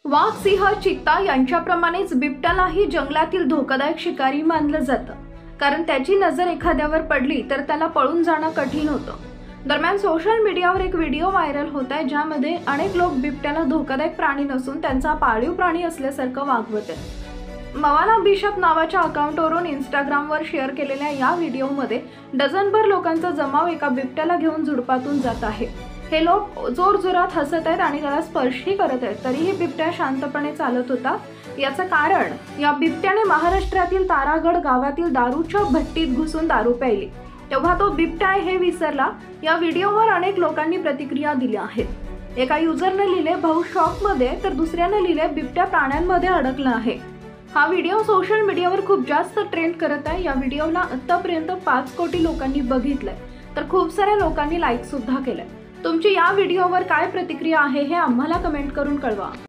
वाघ, सिंह, चित्ता यांच्याप्रमाणेच बिबट्यालाही जंगलातील धोकादायक शिकारी मानलं जातं, कारण त्याची नजर एखाद्यावर पडली तर त्याला पळून जाणं कठीण होतं। दरम्यान सोशल मीडियावर एक व्हिडिओ व्हायरल होत आहे, ज्यामध्ये अनेक लोक बिबट्याला धोकादायक प्राणी नसून त्यांचा पाळीव प्राणी असल्यासारखं वागवत आहेत। मवाना बिशप नावाच्या अकाउंटवरून इंस्टाग्रामवर शेअर केलेल्या या व्हिडिओमध्ये डझनभर लोकांचा जमाव एका बिबट्याला घेऊन झुडपातून जात आहे। हे लोक जोरजोरात हसत आहेत आणि त्याला स्पर्शही करत आहेत, तरीही बिबट्या शांतपणे चालत होता। याचं कारण, या बिबट्याने महाराष्ट्रातील तारागड गावातील दारूच्या भट्टीत घुसून दारू प्यायली, तेव्हा तो बिबट्या आहे हे विसरला। या व्हिडिओवर अनेक लोकांनी प्रतिक्रिया दिल्या आहेत। एका युजरने लिहिले, भाऊ शॉकमध्ये, तर दुसऱ्याने लिहिले, बिबट्या प्राण्यांमध्ये अडकला आहे। हा व्हिडिओ सोशल मीडियावर खूप जास्त ट्रेंड करत आहे। या व्हिडिओला आतापर्यंत 5 कोटी लोकांनी बघितलंय, तर खूप साऱ्या लोकांनी लाईक सुद्धा केलंय। तुमची या व्हिडिओवर काय प्रतिक्रिया आहे हे आम्हाला कमेंट करून कळवा।